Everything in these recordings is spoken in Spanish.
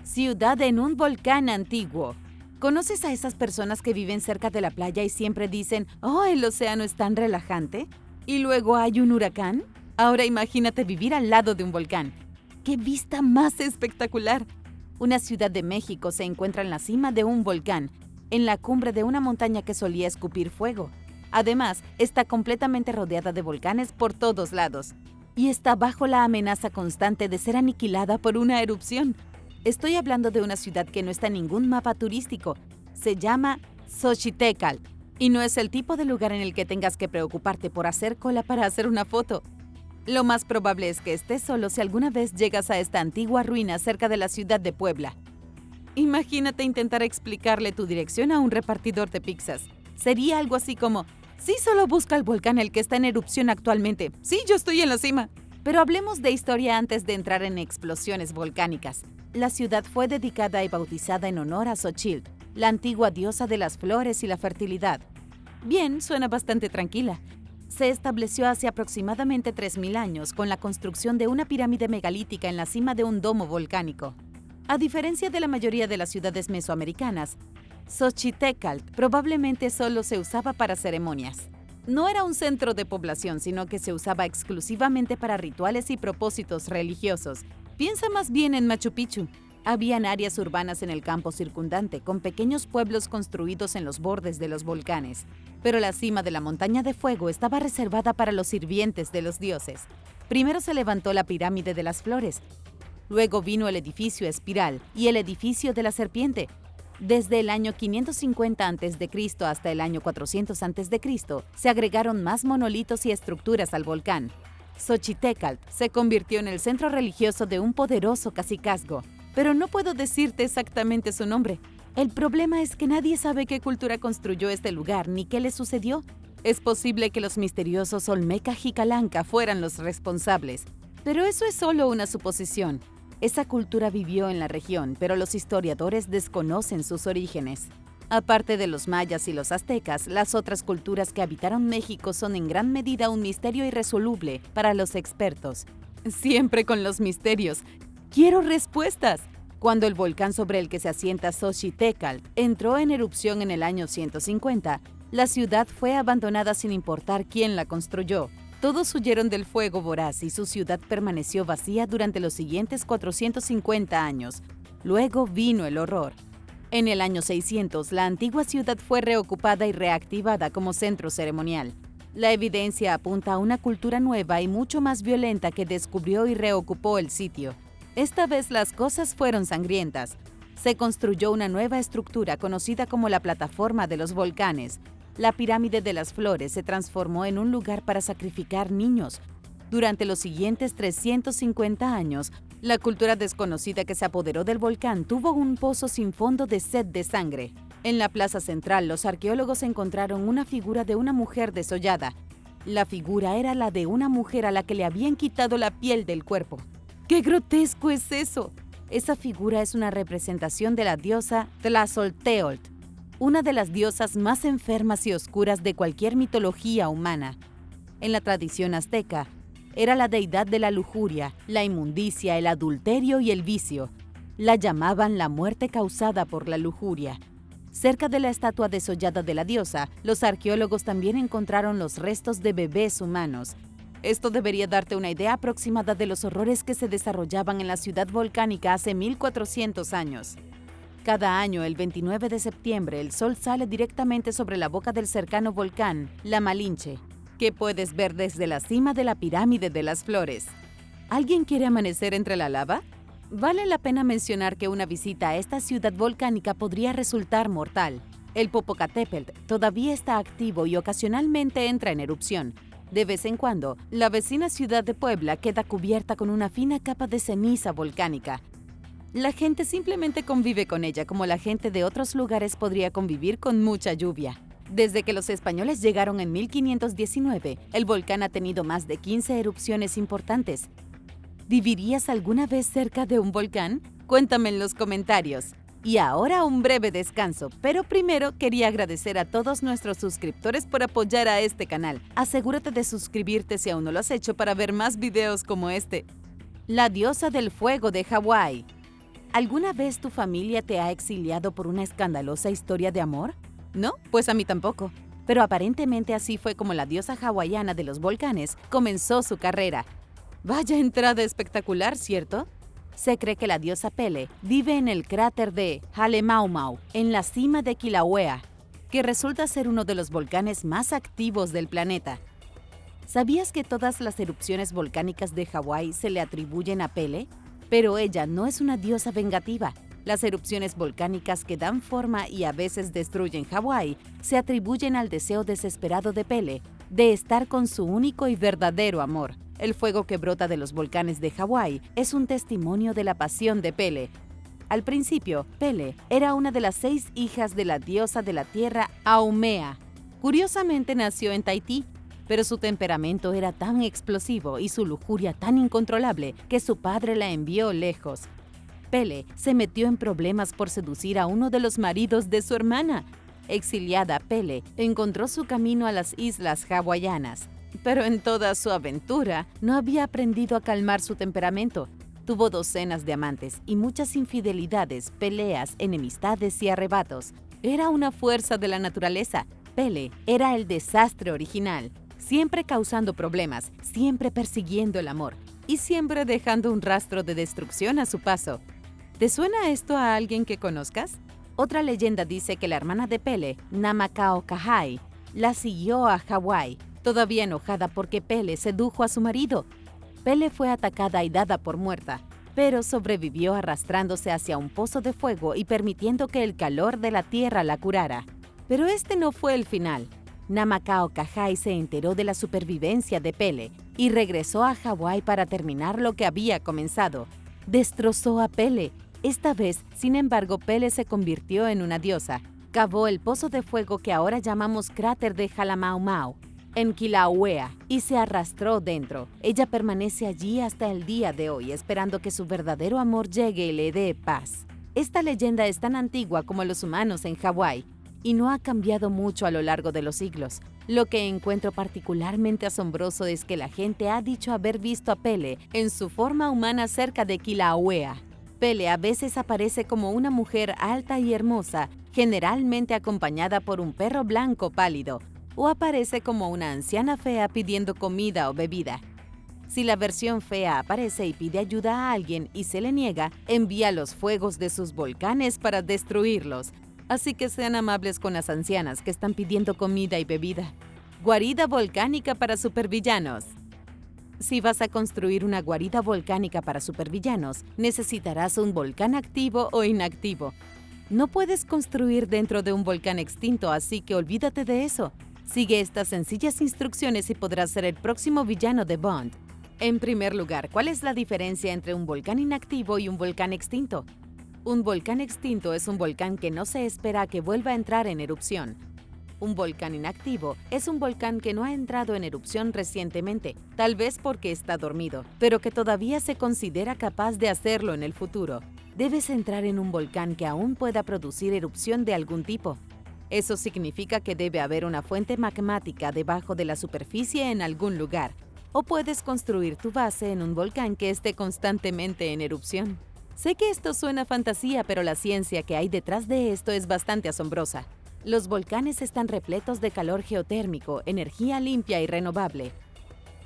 Ciudad en un volcán antiguo. ¿Conoces a esas personas que viven cerca de la playa y siempre dicen, oh, el océano es tan relajante? ¿Y luego hay un huracán? Ahora imagínate vivir al lado de un volcán. ¡Qué vista más espectacular! Una ciudad de México se encuentra en la cima de un volcán, en la cumbre de una montaña que solía escupir fuego. Además, está completamente rodeada de volcanes por todos lados y está bajo la amenaza constante de ser aniquilada por una erupción. Estoy hablando de una ciudad que no está en ningún mapa turístico. Se llama Xochitecalt y no es el tipo de lugar en el que tengas que preocuparte por hacer cola para hacer una foto. Lo más probable es que estés solo si alguna vez llegas a esta antigua ruina cerca de la ciudad de Puebla. Imagínate intentar explicarle tu dirección a un repartidor de pizzas. Sería algo así como, sí, solo busca el volcán el que está en erupción actualmente. Sí, yo estoy en la cima. Pero hablemos de historia antes de entrar en explosiones volcánicas. La ciudad fue dedicada y bautizada en honor a Xochitl, la antigua diosa de las flores y la fertilidad. Bien, suena bastante tranquila. Se estableció hace aproximadamente 3000 años con la construcción de una pirámide megalítica en la cima de un domo volcánico. A diferencia de la mayoría de las ciudades mesoamericanas, Xochitecalt probablemente solo se usaba para ceremonias. No era un centro de población, sino que se usaba exclusivamente para rituales y propósitos religiosos. Piensa más bien en Machu Picchu. Habían áreas urbanas en el campo circundante, con pequeños pueblos construidos en los bordes de los volcanes. Pero la cima de la montaña de fuego estaba reservada para los sirvientes de los dioses. Primero se levantó la pirámide de las flores. Luego vino el edificio espiral y el edificio de la serpiente. Desde el año 550 a.C. hasta el año 400 a.C. se agregaron más monolitos y estructuras al volcán. Xochitecalt se convirtió en el centro religioso de un poderoso cacicazgo, pero no puedo decirte exactamente su nombre. El problema es que nadie sabe qué cultura construyó este lugar ni qué le sucedió. Es posible que los misteriosos Olmeca Jicalanca fueran los responsables, pero eso es solo una suposición. Esa cultura vivió en la región, pero los historiadores desconocen sus orígenes. Aparte de los mayas y los aztecas, las otras culturas que habitaron México son en gran medida un misterio irresoluble para los expertos. Siempre con los misterios. ¡Quiero respuestas! Cuando el volcán sobre el que se asienta Xochitecalt entró en erupción en el año 150, la ciudad fue abandonada sin importar quién la construyó. Todos huyeron del fuego voraz y su ciudad permaneció vacía durante los siguientes 450 años. Luego vino el horror. En el año 600, la antigua ciudad fue reocupada y reactivada como centro ceremonial. La evidencia apunta a una cultura nueva y mucho más violenta que descubrió y reocupó el sitio. Esta vez las cosas fueron sangrientas. Se construyó una nueva estructura conocida como la plataforma de los volcanes. La pirámide de las flores se transformó en un lugar para sacrificar niños. Durante los siguientes 350 años, la cultura desconocida que se apoderó del volcán tuvo un pozo sin fondo de sed de sangre. En la plaza central, los arqueólogos encontraron una figura de una mujer desollada. La figura era la de una mujer a la que le habían quitado la piel del cuerpo. ¡Qué grotesco es eso! Esa figura es una representación de la diosa Tlazolteotl, una de las diosas más enfermas y oscuras de cualquier mitología humana. En la tradición azteca, era la deidad de la lujuria, la inmundicia, el adulterio y el vicio. La llamaban la muerte causada por la lujuria. Cerca de la estatua desollada de la diosa, los arqueólogos también encontraron los restos de bebés humanos. Esto debería darte una idea aproximada de los horrores que se desarrollaban en la ciudad volcánica hace 1400 años. Cada año, el 29 de septiembre, el sol sale directamente sobre la boca del cercano volcán, la Malinche, que puedes ver desde la cima de la pirámide de las flores. ¿Alguien quiere amanecer entre la lava? Vale la pena mencionar que una visita a esta ciudad volcánica podría resultar mortal. El Popocatépetl todavía está activo y ocasionalmente entra en erupción. De vez en cuando, la vecina ciudad de Puebla queda cubierta con una fina capa de ceniza volcánica. La gente simplemente convive con ella como la gente de otros lugares podría convivir con mucha lluvia. Desde que los españoles llegaron en 1519, el volcán ha tenido más de 15 erupciones importantes. ¿Vivirías alguna vez cerca de un volcán? Cuéntame en los comentarios. Y ahora un breve descanso, pero primero quería agradecer a todos nuestros suscriptores por apoyar a este canal. Asegúrate de suscribirte si aún no lo has hecho para ver más videos como este. La diosa del fuego de Hawái. ¿Alguna vez tu familia te ha exiliado por una escandalosa historia de amor? ¿No? Pues a mí tampoco. Pero aparentemente así fue como la diosa hawaiana de los volcanes comenzó su carrera. Vaya entrada espectacular, ¿cierto? Se cree que la diosa Pele vive en el cráter de Halemaumau, en la cima de Kilauea, que resulta ser uno de los volcanes más activos del planeta. ¿Sabías que todas las erupciones volcánicas de Hawái se le atribuyen a Pele? Pero ella no es una diosa vengativa. Las erupciones volcánicas que dan forma y a veces destruyen Hawái se atribuyen al deseo desesperado de Pele de estar con su único y verdadero amor. El fuego que brota de los volcanes de Hawái es un testimonio de la pasión de Pele. Al principio, Pele era una de las 6 hijas de la diosa de la tierra Haumea. Curiosamente nació en Tahití, pero su temperamento era tan explosivo y su lujuria tan incontrolable que su padre la envió lejos. Pele se metió en problemas por seducir a uno de los maridos de su hermana. Exiliada, Pele encontró su camino a las islas hawaianas. Pero en toda su aventura no había aprendido a calmar su temperamento. Tuvo docenas de amantes y muchas infidelidades, peleas, enemistades y arrebatos. Era una fuerza de la naturaleza. Pele era el desastre original, siempre causando problemas, siempre persiguiendo el amor y siempre dejando un rastro de destrucción a su paso. ¿Te suena esto a alguien que conozcas? Otra leyenda dice que la hermana de Pele, Namakao Kahai, la siguió a Hawái, todavía enojada porque Pele sedujo a su marido. Pele fue atacada y dada por muerta, pero sobrevivió arrastrándose hacia un pozo de fuego y permitiendo que el calor de la tierra la curara. Pero este no fue el final. Namakao Kahai se enteró de la supervivencia de Pele y regresó a Hawái para terminar lo que había comenzado. Destrozó a Pele. Esta vez, sin embargo, Pele se convirtió en una diosa. Cavó el pozo de fuego que ahora llamamos cráter de Halemaumau, en Kilauea, y se arrastró dentro. Ella permanece allí hasta el día de hoy, esperando que su verdadero amor llegue y le dé paz. Esta leyenda es tan antigua como los humanos en Hawái, y no ha cambiado mucho a lo largo de los siglos. Lo que encuentro particularmente asombroso es que la gente ha dicho haber visto a Pele en su forma humana cerca de Kilauea. Pele a veces aparece como una mujer alta y hermosa, generalmente acompañada por un perro blanco pálido, o aparece como una anciana fea pidiendo comida o bebida. Si la versión fea aparece y pide ayuda a alguien y se le niega, envía los fuegos de sus volcanes para destruirlos. Así que sean amables con las ancianas que están pidiendo comida y bebida. Guarida volcánica para supervillanos. Si vas a construir una guarida volcánica para supervillanos, necesitarás un volcán activo o inactivo. No puedes construir dentro de un volcán extinto, así que olvídate de eso. Sigue estas sencillas instrucciones y podrás ser el próximo villano de Bond. En primer lugar, ¿cuál es la diferencia entre un volcán inactivo y un volcán extinto? Un volcán extinto es un volcán que no se espera a que vuelva a entrar en erupción. Un volcán inactivo es un volcán que no ha entrado en erupción recientemente, tal vez porque está dormido, pero que todavía se considera capaz de hacerlo en el futuro. Debes entrar en un volcán que aún pueda producir erupción de algún tipo. Eso significa que debe haber una fuente magmática debajo de la superficie en algún lugar, o puedes construir tu base en un volcán que esté constantemente en erupción. Sé que esto suena a fantasía, pero la ciencia que hay detrás de esto es bastante asombrosa. Los volcanes están repletos de calor geotérmico, energía limpia y renovable.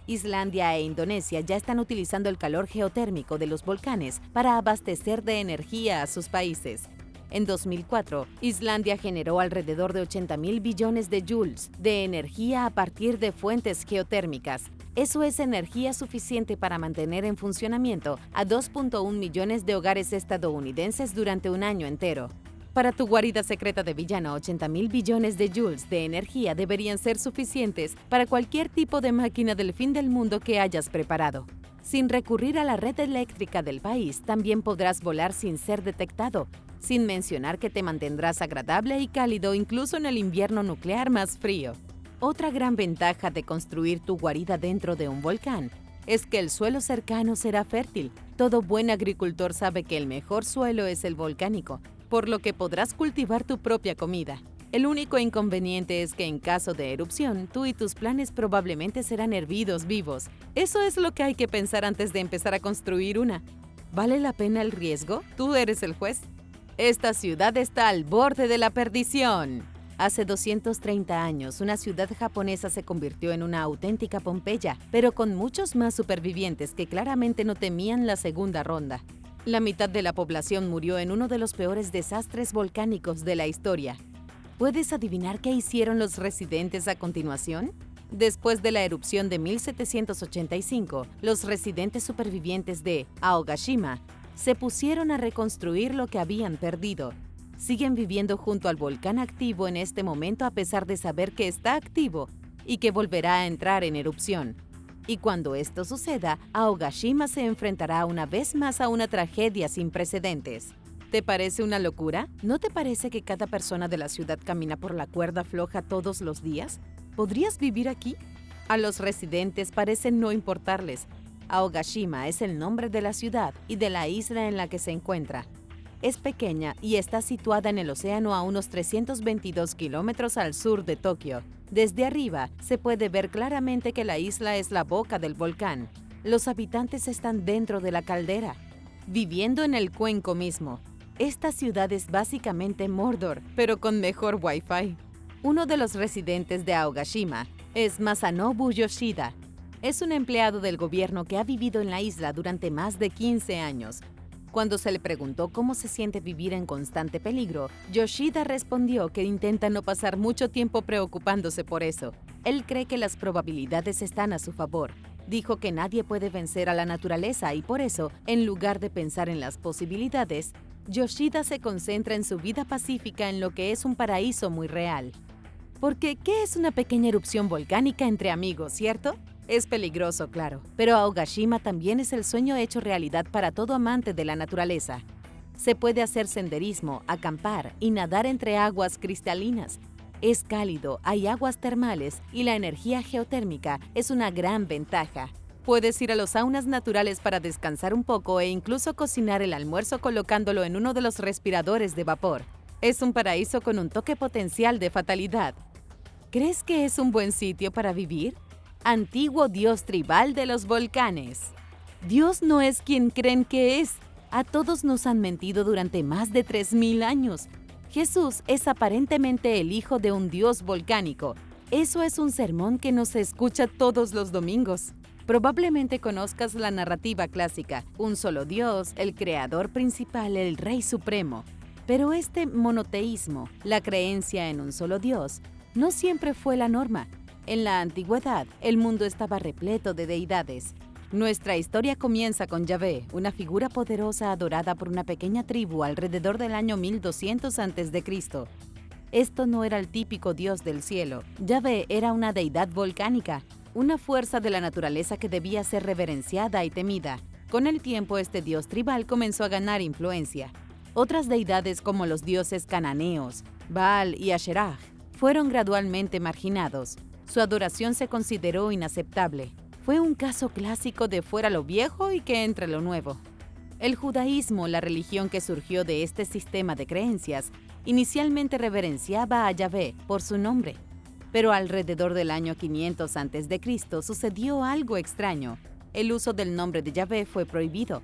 Islandia e Indonesia ya están utilizando el calor geotérmico de los volcanes para abastecer de energía a sus países. En 2004, Islandia generó alrededor de 80.000 billones de joules de energía a partir de fuentes geotérmicas. Eso es energía suficiente para mantener en funcionamiento a 2.1 millones de hogares estadounidenses durante un año entero. Para tu guarida secreta de villano, 80.000 billones de joules de energía deberían ser suficientes para cualquier tipo de máquina del fin del mundo que hayas preparado. Sin recurrir a la red eléctrica del país, también podrás volar sin ser detectado, sin mencionar que te mantendrás agradable y cálido incluso en el invierno nuclear más frío. Otra gran ventaja de construir tu guarida dentro de un volcán es que el suelo cercano será fértil. Todo buen agricultor sabe que el mejor suelo es el volcánico, por lo que podrás cultivar tu propia comida. El único inconveniente es que en caso de erupción, tú y tus planes probablemente serán hervidos vivos. Eso es lo que hay que pensar antes de empezar a construir una. ¿Vale la pena el riesgo? Tú eres el juez. Esta ciudad está al borde de la perdición. Hace 230 años, una ciudad japonesa se convirtió en una auténtica Pompeya, pero con muchos más supervivientes que claramente no temían la segunda ronda. La mitad de la población murió en uno de los peores desastres volcánicos de la historia. ¿Puedes adivinar qué hicieron los residentes a continuación? Después de la erupción de 1785, los residentes supervivientes de Aogashima se pusieron a reconstruir lo que habían perdido. Siguen viviendo junto al volcán activo en este momento a pesar de saber que está activo y que volverá a entrar en erupción. Y cuando esto suceda, Aogashima se enfrentará una vez más a una tragedia sin precedentes. ¿Te parece una locura? ¿No te parece que cada persona de la ciudad camina por la cuerda floja todos los días? ¿Podrías vivir aquí? A los residentes parece no importarles. Aogashima es el nombre de la ciudad y de la isla en la que se encuentra. Es pequeña y está situada en el océano a unos 322 kilómetros al sur de Tokio. Desde arriba se puede ver claramente que la isla es la boca del volcán. Los habitantes están dentro de la caldera, viviendo en el cuenco mismo. Esta ciudad es básicamente Mordor, pero con mejor Wi-Fi. Uno de los residentes de Aogashima es Masanobu Yoshida. Es un empleado del gobierno que ha vivido en la isla durante más de 15 años. Cuando se le preguntó cómo se siente vivir en constante peligro, Yoshida respondió que intenta no pasar mucho tiempo preocupándose por eso. Él cree que las probabilidades están a su favor. Dijo que nadie puede vencer a la naturaleza y por eso, en lugar de pensar en las posibilidades, Yoshida se concentra en su vida pacífica en lo que es un paraíso muy real. Porque, ¿qué es una pequeña erupción volcánica entre amigos, cierto? Es peligroso, claro, pero Aogashima también es el sueño hecho realidad para todo amante de la naturaleza. Se puede hacer senderismo, acampar y nadar entre aguas cristalinas. Es cálido, hay aguas termales y la energía geotérmica es una gran ventaja. Puedes ir a los saunas naturales para descansar un poco e incluso cocinar el almuerzo colocándolo en uno de los respiradores de vapor. Es un paraíso con un toque potencial de fatalidad. ¿Crees que es un buen sitio para vivir? Antiguo dios tribal de los volcanes. Dios no es quien creen que es. A todos nos han mentido durante más de 3000 años. Jesús es aparentemente el hijo de un dios volcánico. Eso es un sermón que no se escucha todos los domingos. Probablemente conozcas la narrativa clásica, un solo Dios, el creador principal, el rey supremo. Pero este monoteísmo, la creencia en un solo Dios, no siempre fue la norma. En la antigüedad, el mundo estaba repleto de deidades. Nuestra historia comienza con Yahvé, una figura poderosa adorada por una pequeña tribu alrededor del año 1200 a.C. Esto no era el típico dios del cielo. Yahvé era una deidad volcánica, una fuerza de la naturaleza que debía ser reverenciada y temida. Con el tiempo, este dios tribal comenzó a ganar influencia. Otras deidades como los dioses cananeos, Baal y Asherah, fueron gradualmente marginados. Su adoración se consideró inaceptable. Fue un caso clásico de fuera lo viejo y que entre lo nuevo. El judaísmo, la religión que surgió de este sistema de creencias, inicialmente reverenciaba a Yahvé por su nombre. Pero alrededor del año 500 a.C. sucedió algo extraño. El uso del nombre de Yahvé fue prohibido.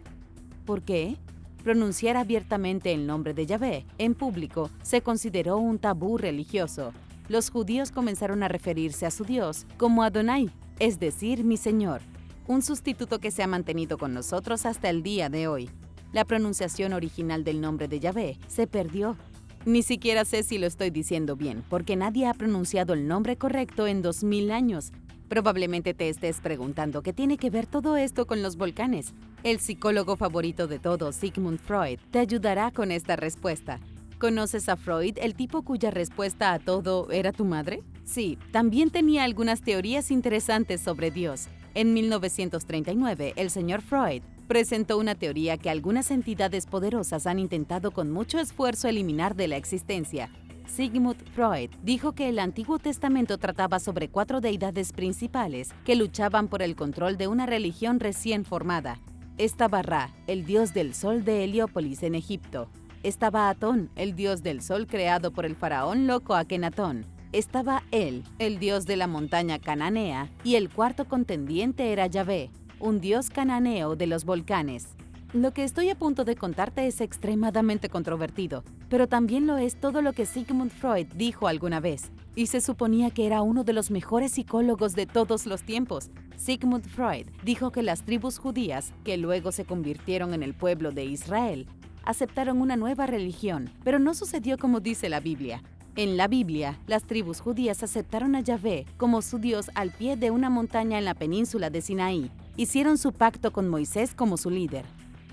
¿Por qué? Pronunciar abiertamente el nombre de Yahvé en público se consideró un tabú religioso. Los judíos comenzaron a referirse a su Dios como Adonai, es decir, mi Señor, un sustituto que se ha mantenido con nosotros hasta el día de hoy. La pronunciación original del nombre de Yahvé se perdió. Ni siquiera sé si lo estoy diciendo bien, porque nadie ha pronunciado el nombre correcto en 2000 años. Probablemente te estés preguntando qué tiene que ver todo esto con los volcanes. El psicólogo favorito de todos, Sigmund Freud, te ayudará con esta respuesta. ¿Conoces a Freud, el tipo cuya respuesta a todo era tu madre? Sí, también tenía algunas teorías interesantes sobre Dios. En 1939, el señor Freud presentó una teoría que algunas entidades poderosas han intentado con mucho esfuerzo eliminar de la existencia. Sigmund Freud dijo que el Antiguo Testamento trataba sobre 4 deidades principales que luchaban por el control de una religión recién formada. Estaba Ra, el dios del sol de Heliópolis en Egipto. Estaba Atón, el dios del sol creado por el faraón loco Akenatón. Estaba El, el dios de la montaña cananea, y el cuarto contendiente era Yahvé, un dios cananeo de los volcanes. Lo que estoy a punto de contarte es extremadamente controvertido, pero también lo es todo lo que Sigmund Freud dijo alguna vez, y se suponía que era uno de los mejores psicólogos de todos los tiempos. Sigmund Freud dijo que las tribus judías, que luego se convirtieron en el pueblo de Israel, aceptaron una nueva religión, pero no sucedió como dice la Biblia. En la Biblia, las tribus judías aceptaron a Yahvé como su Dios al pie de una montaña en la península de Sinaí. Hicieron su pacto con Moisés como su líder.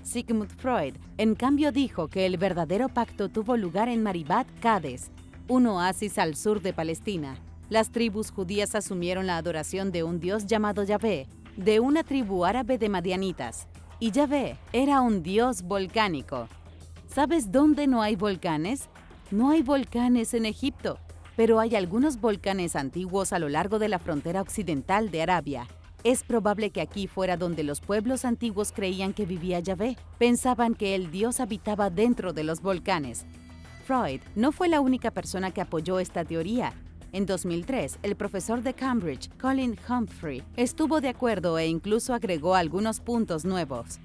Sigmund Freud, en cambio, dijo que el verdadero pacto tuvo lugar en Maribat Cades, un oasis al sur de Palestina. Las tribus judías asumieron la adoración de un dios llamado Yahvé, de una tribu árabe de madianitas. Y Yahvé era un dios volcánico. ¿Sabes dónde no hay volcanes? No hay volcanes en Egipto, pero hay algunos volcanes antiguos a lo largo de la frontera occidental de Arabia. Es probable que aquí fuera donde los pueblos antiguos creían que vivía Yahvé. Pensaban que el dios habitaba dentro de los volcanes. Freud no fue la única persona que apoyó esta teoría. En 2003, el profesor de Cambridge, Colin Humphrey, estuvo de acuerdo e incluso agregó algunos puntos nuevos.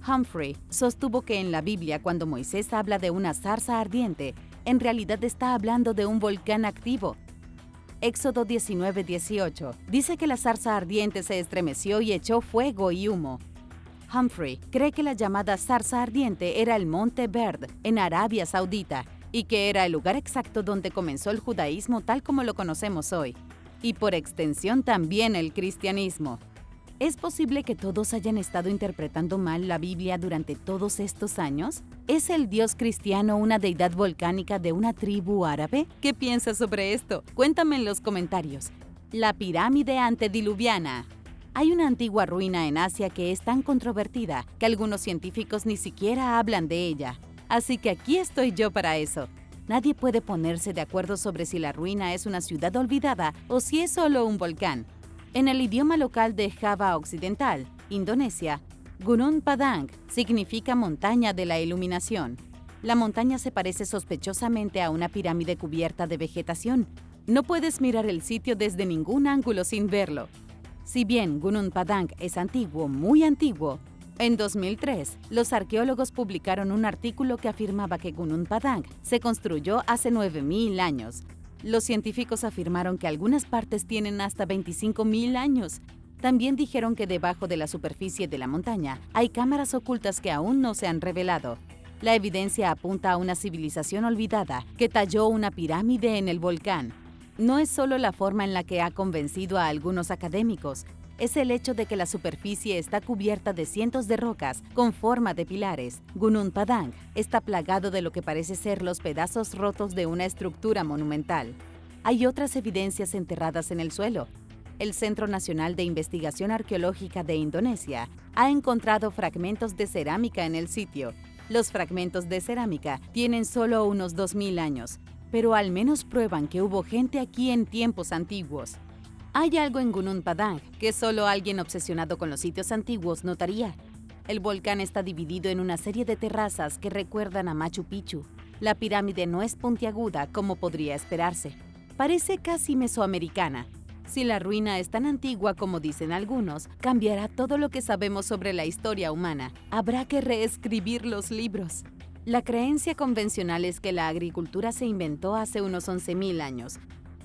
Humphrey sostuvo que en la Biblia, cuando Moisés habla de una zarza ardiente, en realidad está hablando de un volcán activo. Éxodo 19:18 dice que la zarza ardiente se estremeció y echó fuego y humo. Humphrey cree que la llamada zarza ardiente era el Monte Verd en Arabia Saudita y que era el lugar exacto donde comenzó el judaísmo tal como lo conocemos hoy, y por extensión también el cristianismo. ¿Es posible que todos hayan estado interpretando mal la Biblia durante todos estos años? ¿Es el Dios cristiano una deidad volcánica de una tribu árabe? ¿Qué piensas sobre esto? Cuéntame en los comentarios. La pirámide antediluviana. Hay una antigua ruina en Asia que es tan controvertida que algunos científicos ni siquiera hablan de ella. Así que aquí estoy yo para eso. Nadie puede ponerse de acuerdo sobre si la ruina es una ciudad olvidada o si es solo un volcán. En el idioma local de Java Occidental, Indonesia, Gunung Padang significa montaña de la iluminación. La montaña se parece sospechosamente a una pirámide cubierta de vegetación. No puedes mirar el sitio desde ningún ángulo sin verlo. Si bien Gunung Padang es antiguo, muy antiguo, en 2003, los arqueólogos publicaron un artículo que afirmaba que Gunung Padang se construyó hace 9.000 años. Los científicos afirmaron que algunas partes tienen hasta 25.000 años. También dijeron que debajo de la superficie de la montaña hay cámaras ocultas que aún no se han revelado. La evidencia apunta a una civilización olvidada que talló una pirámide en el volcán. No es solo la forma en la que ha convencido a algunos académicos, es el hecho de que la superficie está cubierta de cientos de rocas con forma de pilares. Gunung Padang está plagado de lo que parece ser los pedazos rotos de una estructura monumental. Hay otras evidencias enterradas en el suelo. El Centro Nacional de Investigación Arqueológica de Indonesia ha encontrado fragmentos de cerámica en el sitio. Los fragmentos de cerámica tienen solo unos 2.000 años, pero al menos prueban que hubo gente aquí en tiempos antiguos. Hay algo en Gunung Padang que solo alguien obsesionado con los sitios antiguos notaría. El volcán está dividido en una serie de terrazas que recuerdan a Machu Picchu. La pirámide no es puntiaguda como podría esperarse. Parece casi mesoamericana. Si la ruina es tan antigua como dicen algunos, cambiará todo lo que sabemos sobre la historia humana. Habrá que reescribir los libros. La creencia convencional es que la agricultura se inventó hace unos 11.000 años.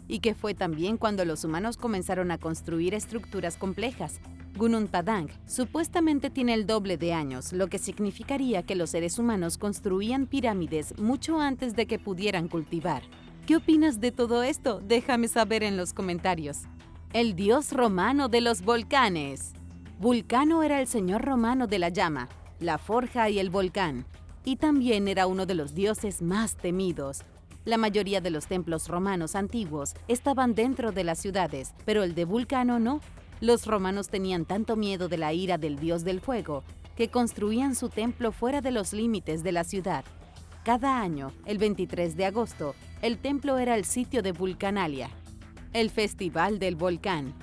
Y que fue también cuando los humanos comenzaron a construir estructuras complejas. Gunung Padang supuestamente tiene el doble de años, lo que significaría que los seres humanos construían pirámides mucho antes de que pudieran cultivar. ¿Qué opinas de todo esto? Déjame saber en los comentarios. El dios romano de los volcanes. Vulcano era el señor romano de la llama, la forja y el volcán, y también era uno de los dioses más temidos. La mayoría de los templos romanos antiguos estaban dentro de las ciudades, pero el de Vulcano no. Los romanos tenían tanto miedo de la ira del dios del fuego que construían su templo fuera de los límites de la ciudad. Cada año, el 23 de agosto, el templo era el sitio de Vulcanalia, el festival del volcán.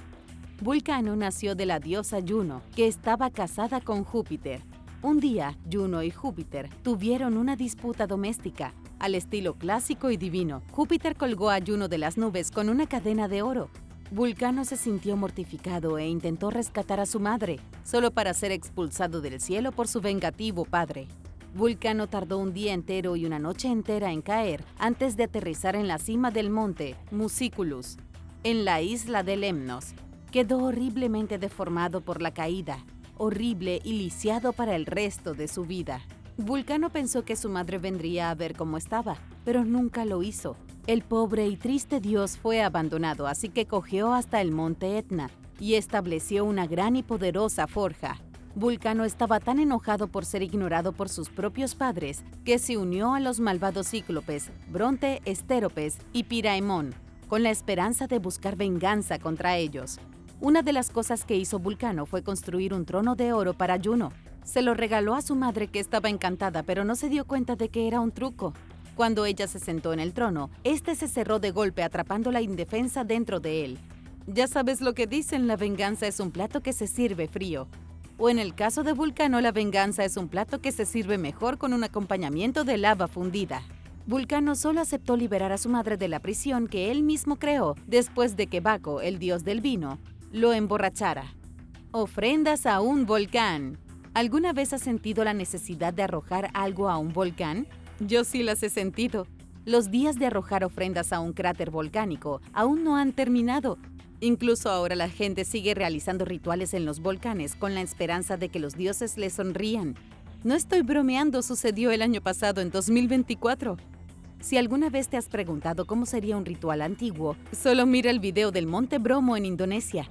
Vulcano nació de la diosa Juno, que estaba casada con Júpiter. Un día, Juno y Júpiter tuvieron una disputa doméstica. Al estilo clásico y divino, Júpiter colgó a Juno de las nubes con una cadena de oro. Vulcano se sintió mortificado e intentó rescatar a su madre, solo para ser expulsado del cielo por su vengativo padre. Vulcano tardó un día entero y una noche entera en caer antes de aterrizar en la cima del monte Musiculus, en la isla de Lemnos. Quedó horriblemente deformado por la caída, horrible y lisiado para el resto de su vida. Vulcano pensó que su madre vendría a ver cómo estaba, pero nunca lo hizo. El pobre y triste dios fue abandonado, así que cogió hasta el monte Etna y estableció una gran y poderosa forja. Vulcano estaba tan enojado por ser ignorado por sus propios padres que se unió a los malvados cíclopes Bronte, Estéropes y Piraemón, con la esperanza de buscar venganza contra ellos. Una de las cosas que hizo Vulcano fue construir un trono de oro para Juno. Se lo regaló a su madre, que estaba encantada, pero no se dio cuenta de que era un truco. Cuando ella se sentó en el trono, este se cerró de golpe, atrapándola indefensa dentro de él. Ya sabes lo que dicen, la venganza es un plato que se sirve frío. O en el caso de Vulcano, la venganza es un plato que se sirve mejor con un acompañamiento de lava fundida. Vulcano solo aceptó liberar a su madre de la prisión que él mismo creó después de que Baco, el dios del vino, lo emborrachara. Ofrendas a un volcán. ¿Alguna vez has sentido la necesidad de arrojar algo a un volcán? Yo sí las he sentido. Los días de arrojar ofrendas a un cráter volcánico aún no han terminado. Incluso ahora la gente sigue realizando rituales en los volcanes con la esperanza de que los dioses les sonrían. No estoy bromeando, sucedió el año pasado, en 2024. Si alguna vez te has preguntado cómo sería un ritual antiguo, solo mira el video del Monte Bromo en Indonesia.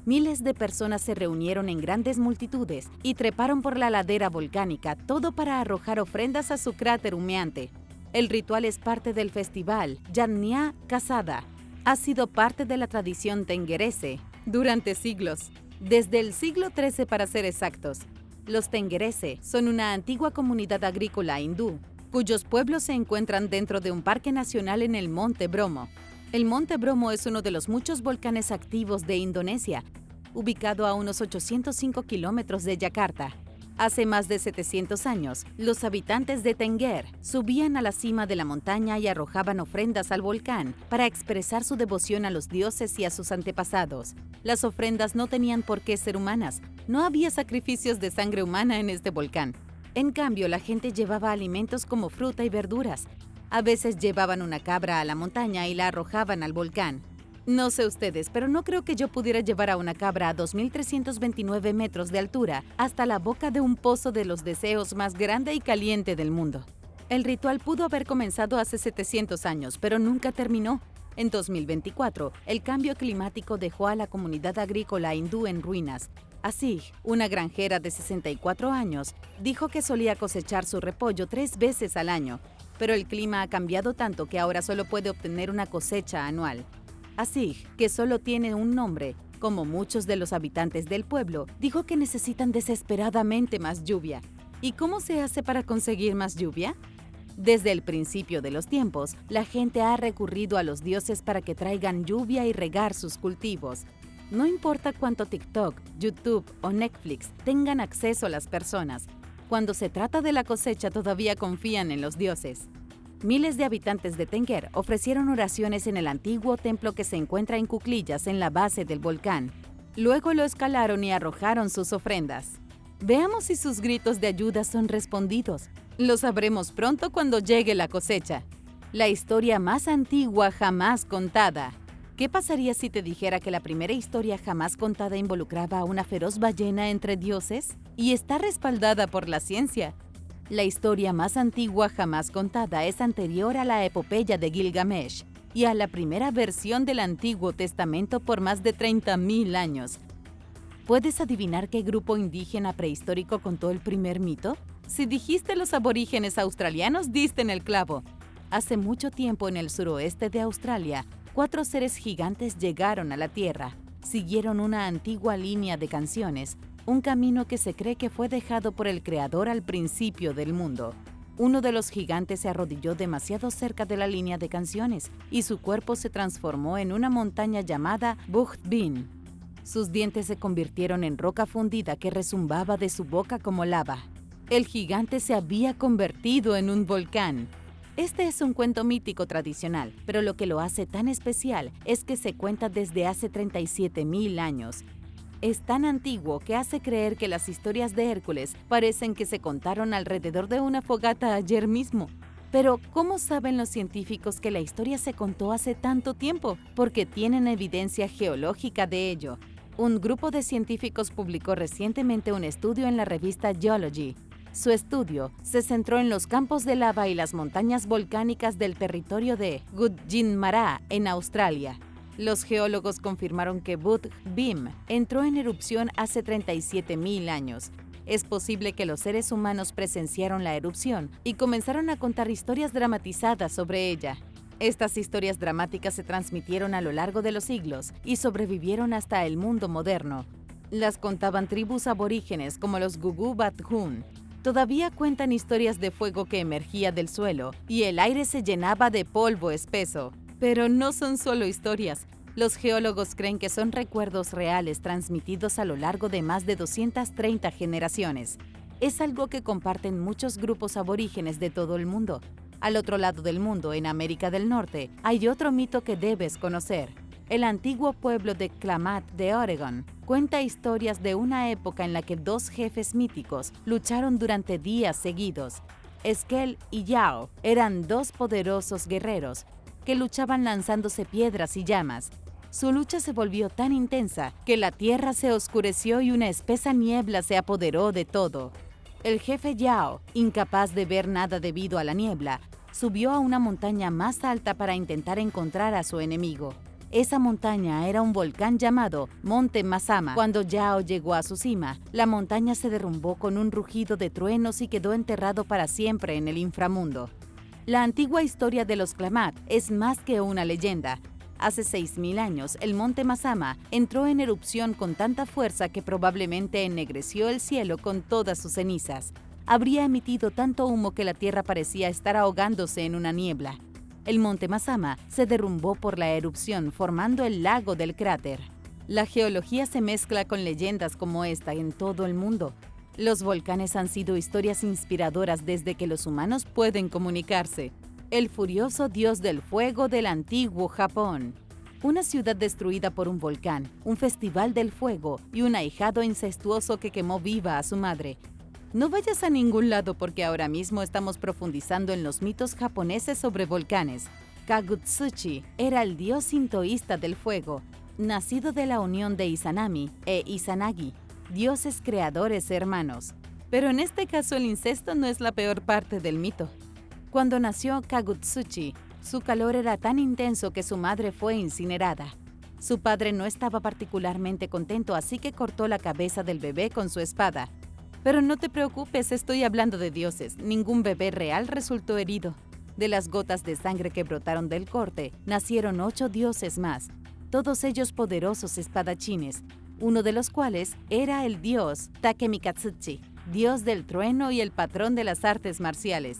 Miles de personas se reunieron en grandes multitudes y treparon por la ladera volcánica, todo para arrojar ofrendas a su cráter humeante. El ritual es parte del festival Yatnya Kasada. Ha sido parte de la tradición tengerese durante siglos, desde el siglo XIII para ser exactos. Los tengerese son una antigua comunidad agrícola hindú, cuyos pueblos se encuentran dentro de un parque nacional en el Monte Bromo. El Monte Bromo es uno de los muchos volcanes activos de Indonesia, ubicado a unos 805 kilómetros de Yakarta. Hace más de 700 años, los habitantes de Tengger subían a la cima de la montaña y arrojaban ofrendas al volcán para expresar su devoción a los dioses y a sus antepasados. Las ofrendas no tenían por qué ser humanas, no había sacrificios de sangre humana en este volcán. En cambio, la gente llevaba alimentos como fruta y verduras. A veces llevaban una cabra a la montaña y la arrojaban al volcán. No sé ustedes, pero no creo que yo pudiera llevar a una cabra a 2.329 metros de altura hasta la boca de un pozo de los deseos más grande y caliente del mundo. El ritual pudo haber comenzado hace 700 años, pero nunca terminó. En 2024, el cambio climático dejó a la comunidad agrícola hindú en ruinas. Así, una granjera de 64 años dijo que solía cosechar su repollo 3 veces al año, pero el clima ha cambiado tanto que ahora solo puede obtener una cosecha anual. Así, que solo tiene un nombre, como muchos de los habitantes del pueblo, dijo que necesitan desesperadamente más lluvia. ¿Y cómo se hace para conseguir más lluvia? Desde el principio de los tiempos, la gente ha recurrido a los dioses para que traigan lluvia y regar sus cultivos. No importa cuánto TikTok, YouTube o Netflix tengan acceso a las personas, cuando se trata de la cosecha todavía confían en los dioses. Miles de habitantes de Tengger ofrecieron oraciones en el antiguo templo que se encuentra en cuclillas en la base del volcán. Luego lo escalaron y arrojaron sus ofrendas. Veamos si sus gritos de ayuda son respondidos. Lo sabremos pronto cuando llegue la cosecha. La historia más antigua jamás contada. ¿Qué pasaría si te dijera que la primera historia jamás contada involucraba a una feroz ballena entre dioses? Y está respaldada por la ciencia. La historia más antigua jamás contada es anterior a la epopeya de Gilgamesh y a la primera versión del Antiguo Testamento por más de 30.000 años. ¿Puedes adivinar qué grupo indígena prehistórico contó el primer mito? Si dijiste los aborígenes australianos, diste en el clavo. Hace mucho tiempo en el suroeste de Australia, 4 seres gigantes llegaron a la Tierra. Siguieron una antigua línea de canciones, un camino que se cree que fue dejado por el Creador al principio del mundo. Uno de los gigantes se arrodilló demasiado cerca de la línea de canciones y su cuerpo se transformó en una montaña llamada Bukht Bin. Sus dientes se convirtieron en roca fundida que rezumbaba de su boca como lava. El gigante se había convertido en un volcán. Este es un cuento mítico tradicional, pero lo que lo hace tan especial es que se cuenta desde hace 37.000 años. Es tan antiguo que hace creer que las historias de Hércules parecen que se contaron alrededor de una fogata ayer mismo. Pero, ¿cómo saben los científicos que la historia se contó hace tanto tiempo? Porque tienen evidencia geológica de ello. Un grupo de científicos publicó recientemente un estudio en la revista Geology. Su estudio se centró en los campos de lava y las montañas volcánicas del territorio de Gudjimara, en Australia. Los geólogos confirmaron que Bud Bim entró en erupción hace 37.000 años. Es posible que los seres humanos presenciaron la erupción y comenzaron a contar historias dramatizadas sobre ella. Estas historias dramáticas se transmitieron a lo largo de los siglos y sobrevivieron hasta el mundo moderno. Las contaban tribus aborígenes como los Gugu Bathun. Todavía cuentan historias de fuego que emergía del suelo y el aire se llenaba de polvo espeso. Pero no son solo historias. Los geólogos creen que son recuerdos reales transmitidos a lo largo de más de 230 generaciones. Es algo que comparten muchos grupos aborígenes de todo el mundo. Al otro lado del mundo, en América del Norte, hay otro mito que debes conocer. El antiguo pueblo de Klamath de Oregón cuenta historias de una época en la que dos jefes míticos lucharon durante días seguidos. Esquel y Yao eran dos poderosos guerreros que luchaban lanzándose piedras y llamas. Su lucha se volvió tan intensa que la tierra se oscureció y una espesa niebla se apoderó de todo. El jefe Yao, incapaz de ver nada debido a la niebla, subió a una montaña más alta para intentar encontrar a su enemigo. Esa montaña era un volcán llamado Monte Mazama. Cuando Yao llegó a su cima, la montaña se derrumbó con un rugido de truenos y quedó enterrado para siempre en el inframundo. La antigua historia de los Klamath es más que una leyenda. Hace 6.000 años, el monte Mazama entró en erupción con tanta fuerza que probablemente ennegreció el cielo con todas sus cenizas. Habría emitido tanto humo que la tierra parecía estar ahogándose en una niebla. El monte Mazama se derrumbó por la erupción, formando el lago del cráter. La geología se mezcla con leyendas como esta en todo el mundo. Los volcanes han sido historias inspiradoras desde que los humanos pueden comunicarse. El furioso dios del fuego del antiguo Japón. Una ciudad destruida por un volcán, un festival del fuego y un ahijado incestuoso que quemó viva a su madre. No vayas a ningún lado porque ahora mismo estamos profundizando en los mitos japoneses sobre volcanes. Kagutsuchi era el dios sintoísta del fuego, nacido de la unión de Izanami e Izanagi, dioses creadores hermanos. Pero en este caso el incesto no es la peor parte del mito. Cuando nació Kagutsuchi, su calor era tan intenso que su madre fue incinerada. Su padre no estaba particularmente contento, así que cortó la cabeza del bebé con su espada. Pero no te preocupes, estoy hablando de dioses. Ningún bebé real resultó herido. De las gotas de sangre que brotaron del corte, nacieron 8 dioses más, todos ellos poderosos espadachines, uno de los cuales era el dios Takemikatsuchi, dios del trueno y el patrón de las artes marciales.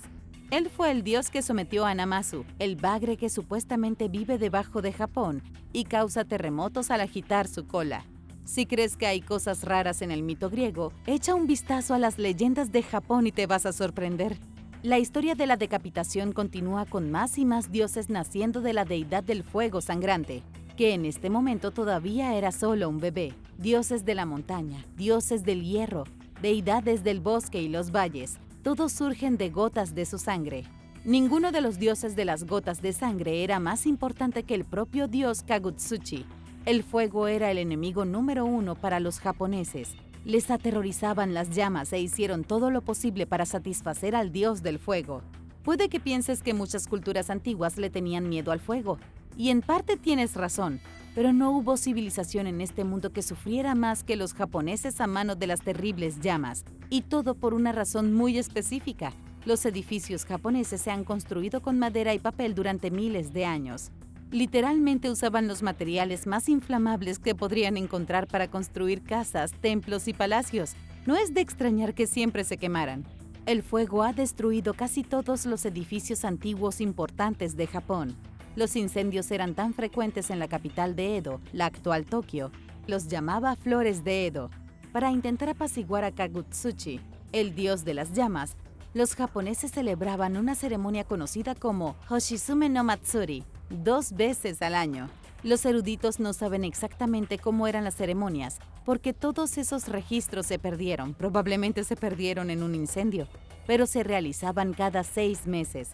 Él fue el dios que sometió a Namazu, el bagre que supuestamente vive debajo de Japón y causa terremotos al agitar su cola. Si crees que hay cosas raras en el mito griego, echa un vistazo a las leyendas de Japón y te vas a sorprender. La historia de la decapitación continúa con más y más dioses naciendo de la deidad del fuego sangrante, que en este momento todavía era solo un bebé. Dioses de la montaña, dioses del hierro, deidades del bosque y los valles, todos surgen de gotas de su sangre. Ninguno de los dioses de las gotas de sangre era más importante que el propio dios Kagutsuchi. El fuego era el enemigo número 1 para los japoneses. Les aterrorizaban las llamas e hicieron todo lo posible para satisfacer al dios del fuego. Puede que pienses que muchas culturas antiguas le tenían miedo al fuego, y en parte tienes razón, pero no hubo civilización en este mundo que sufriera más que los japoneses a mano de las terribles llamas, y todo por una razón muy específica. Los edificios japoneses se han construido con madera y papel durante miles de años. Literalmente usaban los materiales más inflamables que podrían encontrar para construir casas, templos y palacios. No es de extrañar que siempre se quemaran. El fuego ha destruido casi todos los edificios antiguos importantes de Japón. Los incendios eran tan frecuentes en la capital de Edo, la actual Tokio, los llamaba Flores de Edo. Para intentar apaciguar a Kagutsuchi, el dios de las llamas, Los japoneses celebraban una ceremonia conocida como Hoshizume no Matsuri 2 veces al año. Los eruditos no saben exactamente cómo eran las ceremonias, porque todos esos registros se perdieron, probablemente se perdieron en un incendio, pero se realizaban cada 6 meses.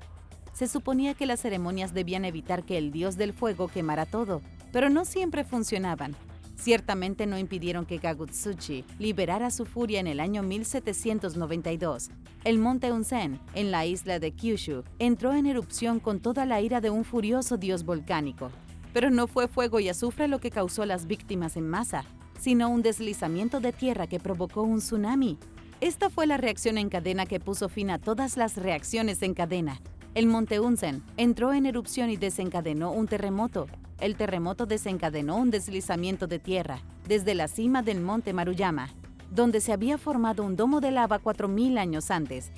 Se suponía que las ceremonias debían evitar que el dios del fuego quemara todo, pero no siempre funcionaban. Ciertamente no impidieron que Kagutsuchi liberara su furia en el año 1792. El monte Unzen, en la isla de Kyushu, entró en erupción con toda la ira de un furioso dios volcánico. Pero no fue fuego y azufre lo que causó las víctimas en masa, sino un deslizamiento de tierra que provocó un tsunami. Esta fue la reacción en cadena que puso fin a todas las reacciones en cadena. El monte Unzen entró en erupción y desencadenó un terremoto. El terremoto desencadenó un deslizamiento de tierra desde la cima del monte Maruyama, donde se había formado un domo de lava 4000 años antes.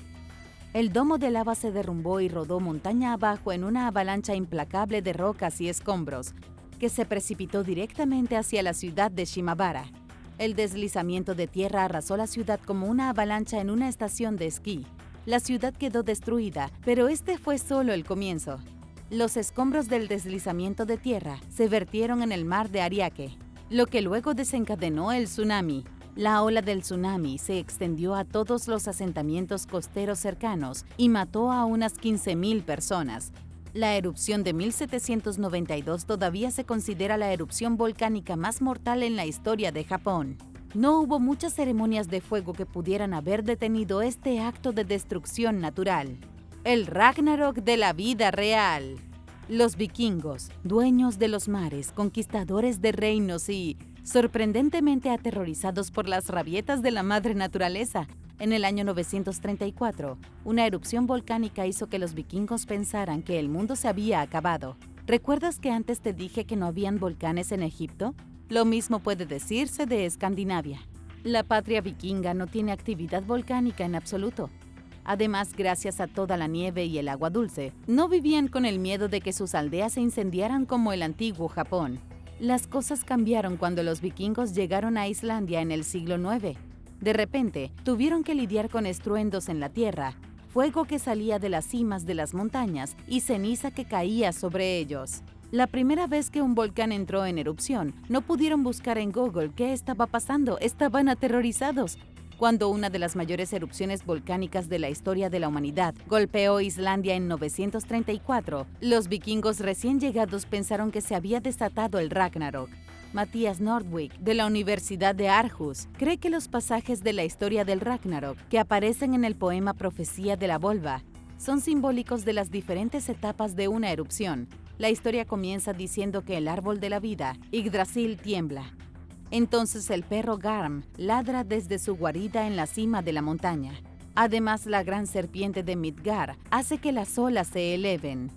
El domo de lava se derrumbó y rodó montaña abajo en una avalancha implacable de rocas y escombros, que se precipitó directamente hacia la ciudad de Shimabara. El deslizamiento de tierra arrasó la ciudad como una avalancha en una estación de esquí. La ciudad quedó destruida, pero este fue solo el comienzo. Los escombros del deslizamiento de tierra se vertieron en el mar de Ariake, lo que luego desencadenó el tsunami. La ola del tsunami se extendió a todos los asentamientos costeros cercanos y mató a unas 15,000 personas. La erupción de 1792 todavía se considera la erupción volcánica más mortal en la historia de Japón. No hubo muchas ceremonias de fuego que pudieran haber detenido este acto de destrucción natural. El Ragnarok de la vida real. Los vikingos, dueños de los mares, conquistadores de reinos y, sorprendentemente aterrorizados por las rabietas de la madre naturaleza, en el año 934, una erupción volcánica hizo que los vikingos pensaran que el mundo se había acabado. ¿Recuerdas que antes te dije que no habían volcanes en Egipto? Lo mismo puede decirse de Escandinavia. La patria vikinga no tiene actividad volcánica en absoluto. Además, gracias a toda la nieve y el agua dulce, no vivían con el miedo de que sus aldeas se incendiaran como el antiguo Japón. Las cosas cambiaron cuando los vikingos llegaron a Islandia en el siglo IX. De repente, tuvieron que lidiar con estruendos en la tierra, fuego que salía de las cimas de las montañas y ceniza que caía sobre ellos. La primera vez que un volcán entró en erupción, no pudieron buscar en Google qué estaba pasando, estaban aterrorizados. Cuando una de las mayores erupciones volcánicas de la historia de la humanidad golpeó Islandia en 934, los vikingos recién llegados pensaron que se había desatado el Ragnarok. Mattias Nordvik, de la Universidad de Aarhus, cree que los pasajes de la historia del Ragnarok que aparecen en el poema Profecía de la Volva son simbólicos de las diferentes etapas de una erupción. La historia comienza diciendo que el árbol de la vida, Yggdrasil, tiembla. Entonces el perro Garm ladra desde su guarida en la cima de la montaña. Además, la gran serpiente de Midgard hace que las olas se eleven.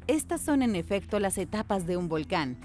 Estas son en efecto las etapas de un volcán.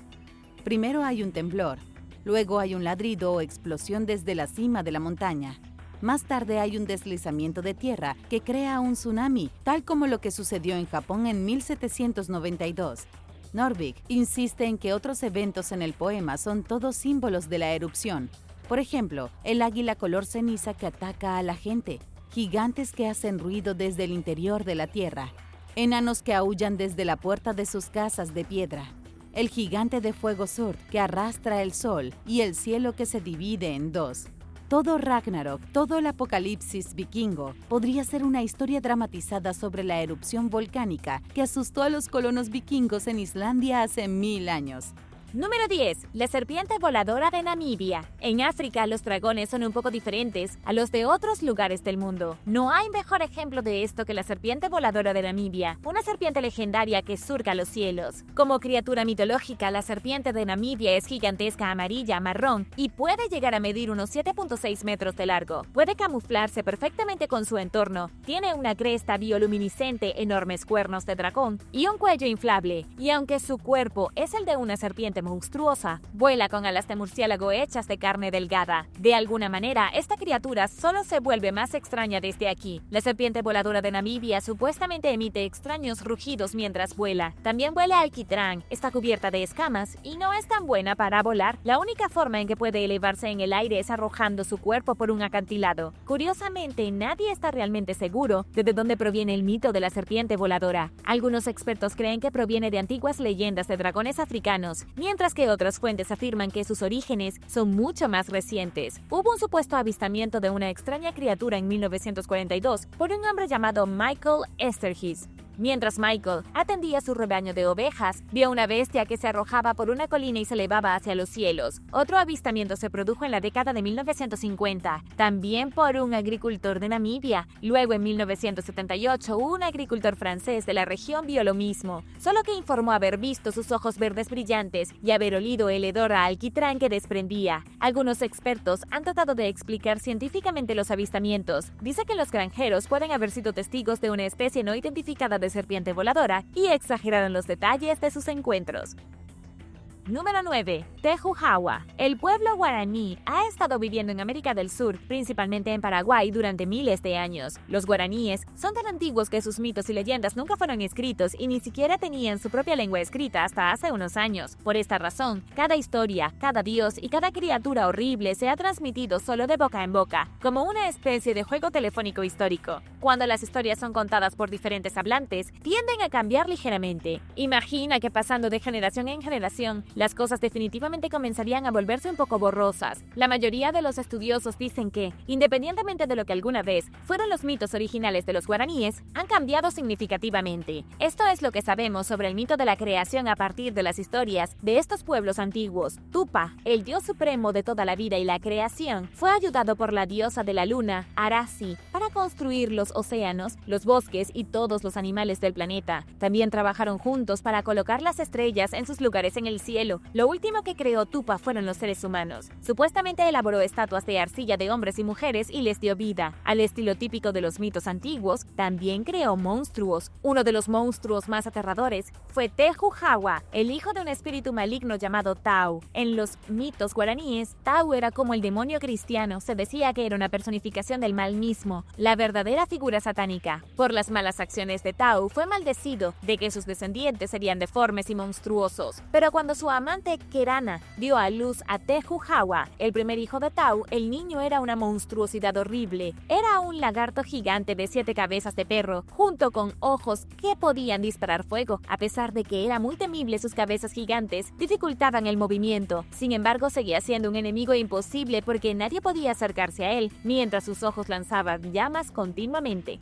Primero hay un temblor, luego hay un ladrido o explosión desde la cima de la montaña. Más tarde hay un deslizamiento de tierra que crea un tsunami, tal como lo que sucedió en Japón en 1792. Nordvik insiste en que otros eventos en el poema son todos símbolos de la erupción. Por ejemplo, el águila color ceniza que ataca a la gente, gigantes que hacen ruido desde el interior de la tierra, enanos que aúllan desde la puerta de sus casas de piedra, el gigante de fuego Surd que arrastra el sol y el cielo que se divide en dos. Todo Ragnarok, todo el apocalipsis vikingo, podría ser una historia dramatizada sobre la erupción volcánica que asustó a los colonos vikingos en Islandia hace 1000 años. Número 10. La serpiente voladora de Namibia. En África, los dragones son un poco diferentes a los de otros lugares del mundo. No hay mejor ejemplo de esto que la serpiente voladora de Namibia, una serpiente legendaria que surca los cielos. Como criatura mitológica, la serpiente de Namibia es gigantesca, amarilla, marrón y puede llegar a medir unos 7.6 metros de largo. Puede camuflarse perfectamente con su entorno. Tiene una cresta bioluminiscente, enormes cuernos de dragón y un cuello inflable. Y aunque su cuerpo es el de una serpiente monstruosa. Vuela con alas de murciélago hechas de carne delgada. De alguna manera, esta criatura solo se vuelve más extraña desde aquí. La serpiente voladora de Namibia supuestamente emite extraños rugidos mientras vuela. También vuela alquitrán, está cubierta de escamas y no es tan buena para volar. La única forma en que puede elevarse en el aire es arrojando su cuerpo por un acantilado. Curiosamente, nadie está realmente seguro de dónde proviene el mito de la serpiente voladora. Algunos expertos creen que proviene de antiguas leyendas de dragones africanos, mientras que otras fuentes afirman que sus orígenes son mucho más recientes. Hubo un supuesto avistamiento de una extraña criatura en 1942 por un hombre llamado Michael Esterhuis. Mientras Michael atendía su rebaño de ovejas, vio una bestia que se arrojaba por una colina y se elevaba hacia los cielos. Otro avistamiento se produjo en la década de 1950, también por un agricultor de Namibia. Luego, en 1978, un agricultor francés de la región vio lo mismo, solo que informó haber visto sus ojos verdes brillantes y haber olido el hedor a alquitrán que desprendía. Algunos expertos han tratado de explicar científicamente los avistamientos. Dice que los granjeros pueden haber sido testigos de una especie no identificada de serpiente voladora y exageraron los detalles de sus encuentros. Número 9. Tejujawa. El pueblo guaraní ha estado viviendo en América del Sur, principalmente en Paraguay, durante miles de años. Los guaraníes son tan antiguos que sus mitos y leyendas nunca fueron escritos y ni siquiera tenían su propia lengua escrita hasta hace unos años. Por esta razón, cada historia, cada dios y cada criatura horrible se ha transmitido solo de boca en boca, como una especie de juego telefónico histórico. Cuando las historias son contadas por diferentes hablantes, tienden a cambiar ligeramente. Imagina que pasando de generación en generación, las cosas definitivamente comenzarían a volverse un poco borrosas. La mayoría de los estudiosos dicen que, independientemente de lo que alguna vez fueron los mitos originales de los guaraníes, han cambiado significativamente. Esto es lo que sabemos sobre el mito de la creación a partir de las historias de estos pueblos antiguos. Tupa, el dios supremo de toda la vida y la creación, fue ayudado por la diosa de la luna, Arasi, para construir los océanos, los bosques y todos los animales del planeta. También trabajaron juntos para colocar las estrellas en sus lugares en el cielo. Lo último que creó Tupa fueron los seres humanos. Supuestamente elaboró estatuas de arcilla de hombres y mujeres y les dio vida. Al estilo típico de los mitos antiguos, también creó monstruos. Uno de los monstruos más aterradores fue Tejujawa, el hijo de un espíritu maligno llamado Tau. En los mitos guaraníes, Tau era como el demonio cristiano. Se decía que era una personificación del mal mismo, la verdadera figura satánica. Por las malas acciones de Tau, fue maldecido de que sus descendientes serían deformes y monstruosos. Pero cuando su amante Kerana dio a luz a Tejujawa, el primer hijo de Tau, el niño era una monstruosidad horrible. Era un lagarto gigante de 7 cabezas de perro, junto con ojos que podían disparar fuego. A pesar de que era muy temible, sus cabezas gigantes dificultaban el movimiento. Sin embargo, seguía siendo un enemigo imposible porque nadie podía acercarse a él, mientras sus ojos lanzaban llamas continuamente.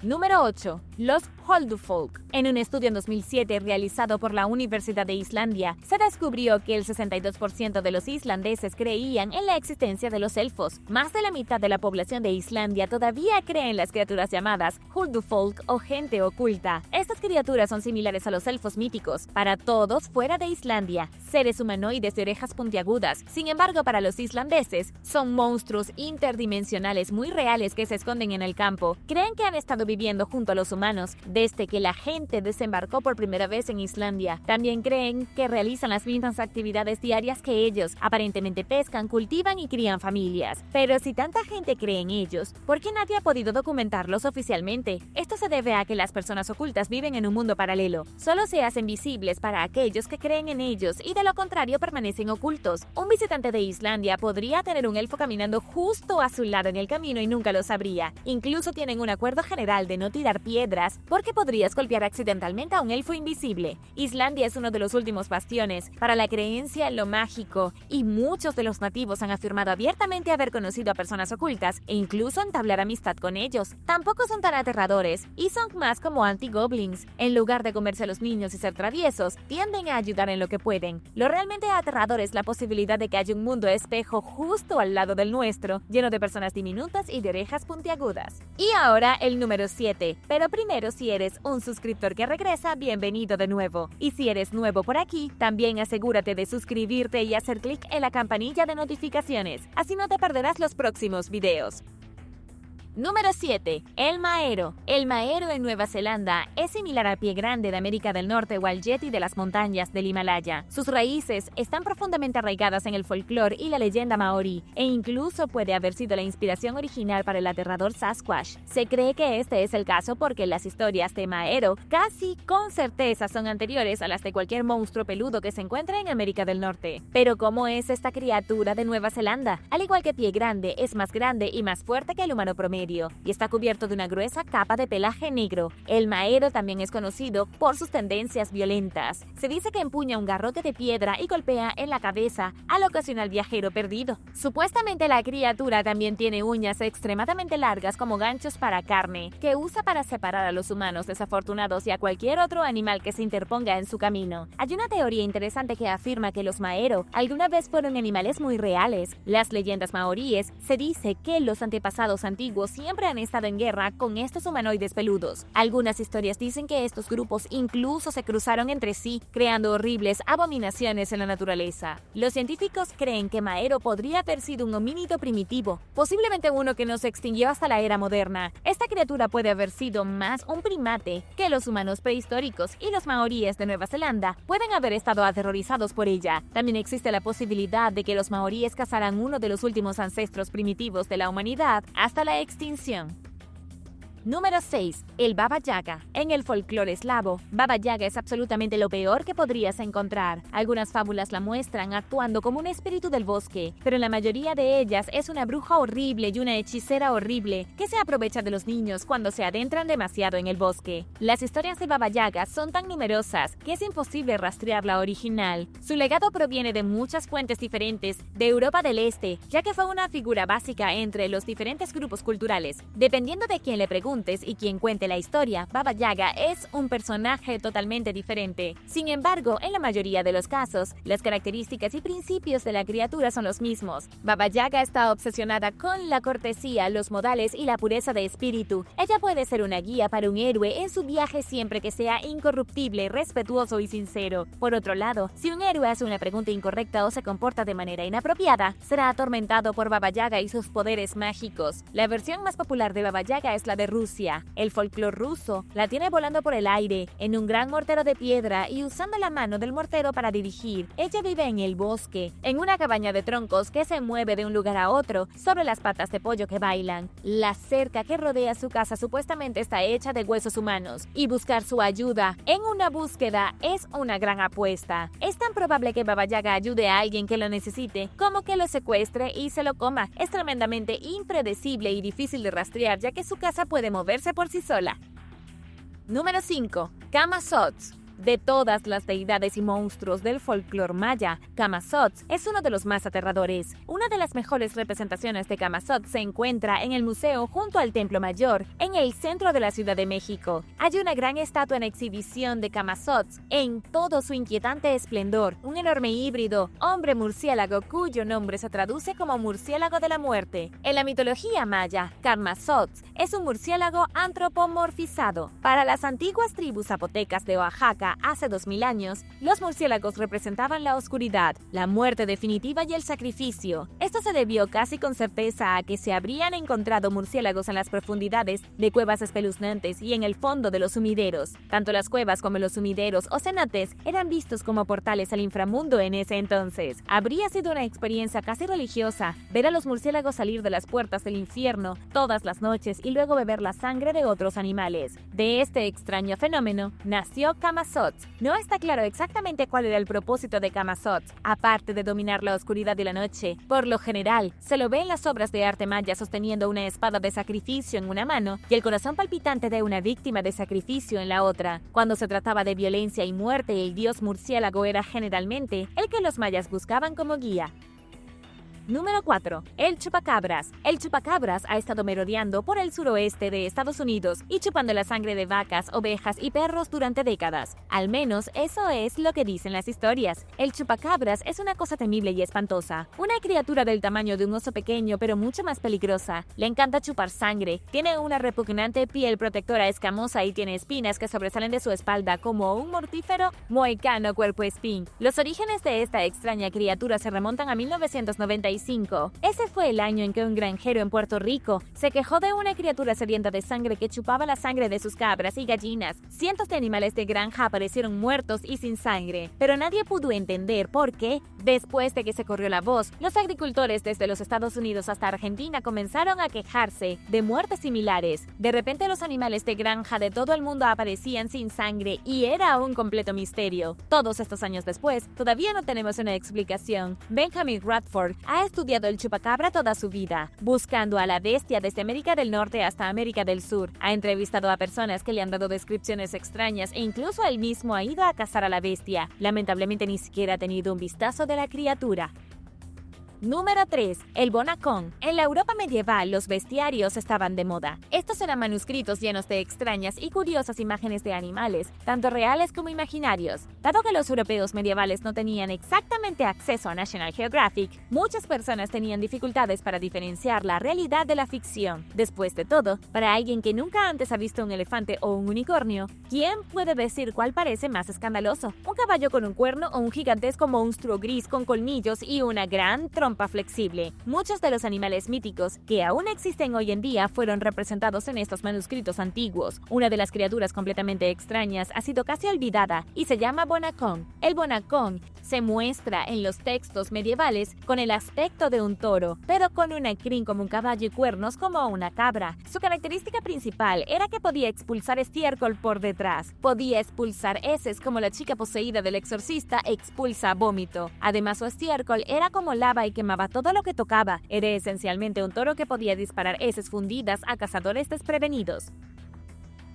Número 8. Los Holdufolk. En un estudio en 2007 realizado por la Universidad de Islandia, se descubrió que el 62% de los islandeses creían en la existencia de los elfos. Más de la mitad de la población de Islandia todavía cree en las criaturas llamadas Holdufolk o gente oculta. Estas criaturas son similares a los elfos míticos para todos fuera de Islandia, seres humanoides de orejas puntiagudas. Sin embargo, para los islandeses, son monstruos interdimensionales muy reales que se esconden en el campo. Creen que han estado viviendo junto a los humanos desde que la gente desembarcó por primera vez en Islandia. También creen que realizan las mismas actividades diarias que ellos. Aparentemente pescan, cultivan y crían familias. Pero si tanta gente cree en ellos, ¿por qué nadie ha podido documentarlos oficialmente? Esto se debe a que las personas ocultas viven en un mundo paralelo. Solo se hacen visibles para aquellos que creen en ellos y de lo contrario permanecen ocultos. Un visitante de Islandia podría tener un elfo caminando justo a su lado en el camino y nunca lo sabría. Incluso tienen un acuerdo general de no tirar piedras porque podrías golpear accidentalmente a un elfo invisible. Islandia es uno de los últimos bastiones para la creencia en lo mágico y muchos de los nativos han afirmado abiertamente haber conocido a personas ocultas e incluso entablar amistad con ellos. Tampoco son tan aterradores y son más como anti-goblins. En lugar de comerse a los niños y ser traviesos, tienden a ayudar en lo que pueden. Lo realmente aterrador es la posibilidad de que haya un mundo espejo justo al lado del nuestro, lleno de personas diminutas y de orejas puntiagudas. Y ahora el número 7. Pero primero, si eres un suscriptor que regresa, bienvenido de nuevo. Y si eres nuevo por aquí, también asegúrate de suscribirte y hacer clic en la campanilla de notificaciones. Así no te perderás los próximos videos. Número 7. El maero. El maero en Nueva Zelanda es similar al pie grande de América del Norte o al yeti de las montañas del Himalaya. Sus raíces están profundamente arraigadas en el folclore y la leyenda maorí, e incluso puede haber sido la inspiración original para el aterrador Sasquatch. Se cree que este es el caso porque las historias de maero casi con certeza son anteriores a las de cualquier monstruo peludo que se encuentra en América del Norte. Pero ¿cómo es esta criatura de Nueva Zelanda? Al igual que pie grande, es más grande y más fuerte que el humano promedio y está cubierto de una gruesa capa de pelaje negro. El maero también es conocido por sus tendencias violentas. Se dice que empuña un garrote de piedra y golpea en la cabeza al ocasional viajero perdido. Supuestamente la criatura también tiene uñas extremadamente largas como ganchos para carne, que usa para separar a los humanos desafortunados y a cualquier otro animal que se interponga en su camino. Hay una teoría interesante que afirma que los maero alguna vez fueron animales muy reales. Las leyendas maoríes se dice que los antepasados antiguos siempre han estado en guerra con estos humanoides peludos. Algunas historias dicen que estos grupos incluso se cruzaron entre sí, creando horribles abominaciones en la naturaleza. Los científicos creen que maero podría haber sido un homínido primitivo, posiblemente uno que no se extinguió hasta la era moderna. Esta criatura puede haber sido más un primate que los humanos prehistóricos, y los maoríes de Nueva Zelanda pueden haber estado aterrorizados por ella. También existe la posibilidad de que los maoríes cazaran uno de los últimos ancestros primitivos de la humanidad hasta la extinción. Número 6. El Baba Yaga. En el folclore eslavo, Baba Yaga es absolutamente lo peor que podrías encontrar. Algunas fábulas la muestran actuando como un espíritu del bosque, pero en la mayoría de ellas es una bruja horrible y una hechicera horrible que se aprovecha de los niños cuando se adentran demasiado en el bosque. Las historias de Baba Yaga son tan numerosas que es imposible rastrear la original. Su legado proviene de muchas fuentes diferentes de Europa del Este, ya que fue una figura básica entre los diferentes grupos culturales. Dependiendo de quién le pregunte y quien cuente la historia, Baba Yaga es un personaje totalmente diferente. Sin embargo, en la mayoría de los casos, las características y principios de la criatura son los mismos. Baba Yaga está obsesionada con la cortesía, los modales y la pureza de espíritu. Ella puede ser una guía para un héroe en su viaje siempre que sea incorruptible, respetuoso y sincero. Por otro lado, si un héroe hace una pregunta incorrecta o se comporta de manera inapropiada, será atormentado por Baba Yaga y sus poderes mágicos. La versión más popular de Baba Yaga es la de Rusia. El folclore ruso la tiene volando por el aire, en un gran mortero de piedra y usando la mano del mortero para dirigir. Ella vive en el bosque, en una cabaña de troncos que se mueve de un lugar a otro sobre las patas de pollo que bailan. La cerca que rodea su casa supuestamente está hecha de huesos humanos, y buscar su ayuda en una búsqueda es una gran apuesta. Es tan probable que Baba Yaga ayude a alguien que lo necesite como que lo secuestre y se lo coma. Es tremendamente impredecible y difícil de rastrear, ya que su casa puede moverse por sí sola. Número 5. Camazotz. De todas las deidades y monstruos del folclore maya, Camazotz es uno de los más aterradores. Una de las mejores representaciones de Camazotz se encuentra en el museo junto al Templo Mayor, en el centro de la Ciudad de México. Hay una gran estatua en exhibición de Camazotz en todo su inquietante esplendor, un enorme híbrido hombre murciélago cuyo nombre se traduce como murciélago de la muerte. En la mitología maya, Camazotz es un murciélago antropomorfizado. Para las antiguas tribus zapotecas de Oaxaca, hace 2000 años, los murciélagos representaban la oscuridad, la muerte definitiva y el sacrificio. Esto se debió casi con certeza a que se habrían encontrado murciélagos en las profundidades de cuevas espeluznantes y en el fondo de los sumideros. Tanto las cuevas como los sumideros o cenotes eran vistos como portales al inframundo en ese entonces. Habría sido una experiencia casi religiosa ver a los murciélagos salir de las puertas del infierno todas las noches y luego beber la sangre de otros animales. De este extraño fenómeno nació Camazotz. No está claro exactamente cuál era el propósito de Camazotz, aparte de dominar la oscuridad de la noche. Por lo general, se lo ve en las obras de arte maya sosteniendo una espada de sacrificio en una mano y el corazón palpitante de una víctima de sacrificio en la otra. Cuando se trataba de violencia y muerte, el dios murciélago era generalmente el que los mayas buscaban como guía. Número 4. El chupacabras. El chupacabras ha estado merodeando por el suroeste de Estados Unidos y chupando la sangre de vacas, ovejas y perros durante décadas. Al menos eso es lo que dicen las historias. El chupacabras es una cosa temible y espantosa. Una criatura del tamaño de un oso pequeño pero mucho más peligrosa. Le encanta chupar sangre. Tiene una repugnante piel protectora escamosa y tiene espinas que sobresalen de su espalda como un mortífero mohicano cuerpo espín. Los orígenes de esta extraña criatura se remontan a 1996 1985. Ese fue el año en que un granjero en Puerto Rico se quejó de una criatura sedienta de sangre que chupaba la sangre de sus cabras y gallinas. Cientos de animales de granja aparecieron muertos y sin sangre, pero nadie pudo entender por qué. Después de que se corrió la voz, los agricultores desde los Estados Unidos hasta Argentina comenzaron a quejarse de muertes similares. De repente los animales de granja de todo el mundo aparecían sin sangre y era un completo misterio. Todos estos años después, todavía no tenemos una explicación. Benjamin Radford ha estudiado el chupacabra toda su vida, buscando a la bestia desde América del Norte hasta América del Sur. Ha entrevistado a personas que le han dado descripciones extrañas e incluso él mismo ha ido a cazar a la bestia. Lamentablemente ni siquiera ha tenido un vistazo de la criatura. Número 3. El bonacón. En la Europa medieval, los bestiarios estaban de moda. Estos eran manuscritos llenos de extrañas y curiosas imágenes de animales, tanto reales como imaginarios. Dado que los europeos medievales no tenían exactamente acceso a National Geographic, muchas personas tenían dificultades para diferenciar la realidad de la ficción. Después de todo, para alguien que nunca antes ha visto un elefante o un unicornio, ¿quién puede decir cuál parece más escandaloso? ¿Un caballo con un cuerno o un gigantesco monstruo gris con colmillos y una gran trompa flexible? Muchos de los animales míticos que aún existen hoy en día fueron representados en estos manuscritos antiguos. Una de las criaturas completamente extrañas ha sido casi olvidada y se llama bonacón. El bonacón se muestra en los textos medievales con el aspecto de un toro, pero con una crin como un caballo y cuernos como una cabra. Su característica principal era que podía expulsar estiércol por detrás. Podía expulsar heces como la chica poseída del exorcista expulsa vómito. Además, su estiércol era como lava y quemaba todo lo que tocaba. Era esencialmente un toro que podía disparar heces fundidas a cazadores desprevenidos.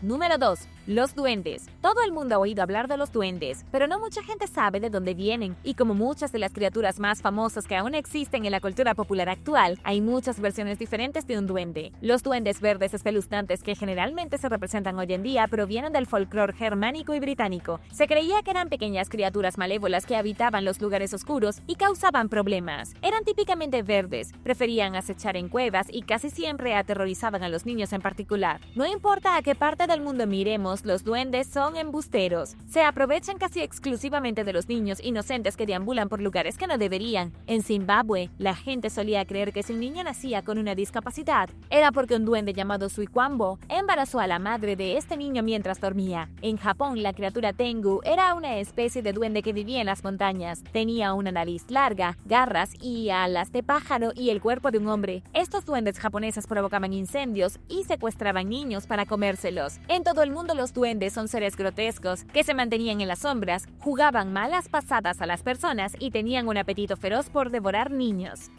Número 2. Los duendes. Todo el mundo ha oído hablar de los duendes, pero no mucha gente sabe de dónde vienen. Y como muchas de las criaturas más famosas que aún existen en la cultura popular actual, hay muchas versiones diferentes de un duende. Los duendes verdes espeluznantes que generalmente se representan hoy en día provienen del folclore germánico y británico. Se creía que eran pequeñas criaturas malévolas que habitaban los lugares oscuros y causaban problemas. Eran típicamente verdes, preferían acechar en cuevas y casi siempre aterrorizaban a los niños en particular. No importa a qué parte del mundo miremos, los duendes son embusteros. Se aprovechan casi exclusivamente de los niños inocentes que deambulan por lugares que no deberían. En Zimbabue, la gente solía creer que si un niño nacía con una discapacidad, era porque un duende llamado Suikwambo embarazó a la madre de este niño mientras dormía. En Japón, la criatura Tengu era una especie de duende que vivía en las montañas. Tenía una nariz larga, garras y alas de pájaro y el cuerpo de un hombre. Estos duendes japoneses provocaban incendios y secuestraban niños para comérselos. En todo el mundo los duendes son seres grotescos que se mantenían en las sombras, jugaban malas pasadas a las personas y tenían un apetito feroz por devorar niños.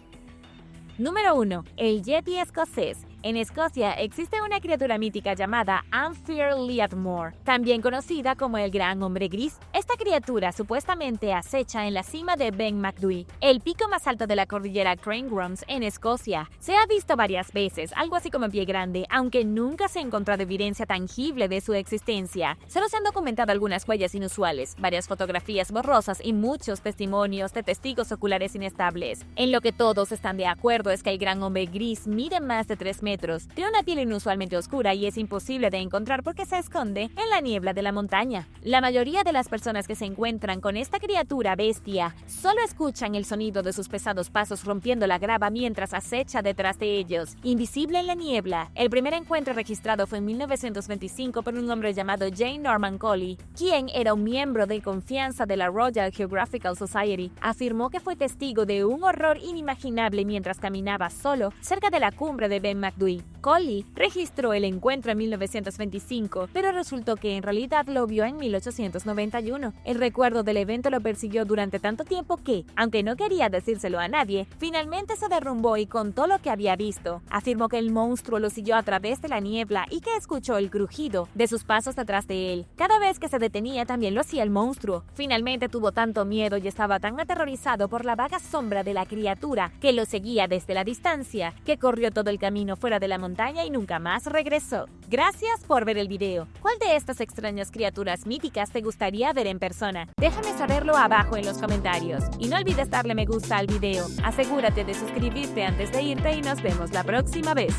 Número 1. El Yeti escocés. En Escocia existe una criatura mítica llamada Anfer Liadmore, también conocida como el Gran Hombre Gris. Esta criatura supuestamente acecha en la cima de Ben Macdui, el pico más alto de la cordillera Cairngorms en Escocia. Se ha visto varias veces, algo así como Pie Grande, aunque nunca se ha encontrado evidencia tangible de su existencia. Solo se han documentado algunas huellas inusuales, varias fotografías borrosas y muchos testimonios de testigos oculares inestables. En lo que todos están de acuerdo es que el Gran Hombre Gris mide más de 3 metros. Tiene una piel inusualmente oscura y es imposible de encontrar porque se esconde en la niebla de la montaña. La mayoría de las personas que se encuentran con esta criatura bestia solo escuchan el sonido de sus pesados pasos rompiendo la grava mientras acecha detrás de ellos, invisible en la niebla. El primer encuentro registrado fue en 1925 por un hombre llamado J. Norman Collie, quien era un miembro de confianza de la Royal Geographical Society. Afirmó que fue testigo de un horror inimaginable mientras caminaba solo cerca de la cumbre de Ben Macdui. Collie registró el encuentro en 1925, pero resultó que en realidad lo vio en 1891. El recuerdo del evento lo persiguió durante tanto tiempo que, aunque no quería decírselo a nadie, finalmente se derrumbó y contó lo que había visto. Afirmó que el monstruo lo siguió a través de la niebla y que escuchó el crujido de sus pasos detrás de él. Cada vez que se detenía también lo hacía el monstruo. Finalmente tuvo tanto miedo y estaba tan aterrorizado por la vaga sombra de la criatura que lo seguía desde la distancia, que corrió todo el camino fuera de la montaña y nunca más regresó. Gracias por ver el video. ¿Cuál de estas extrañas criaturas míticas te gustaría ver en persona? Déjame saberlo abajo en los comentarios. Y no olvides darle me gusta al video. Asegúrate de suscribirte antes de irte y nos vemos la próxima vez.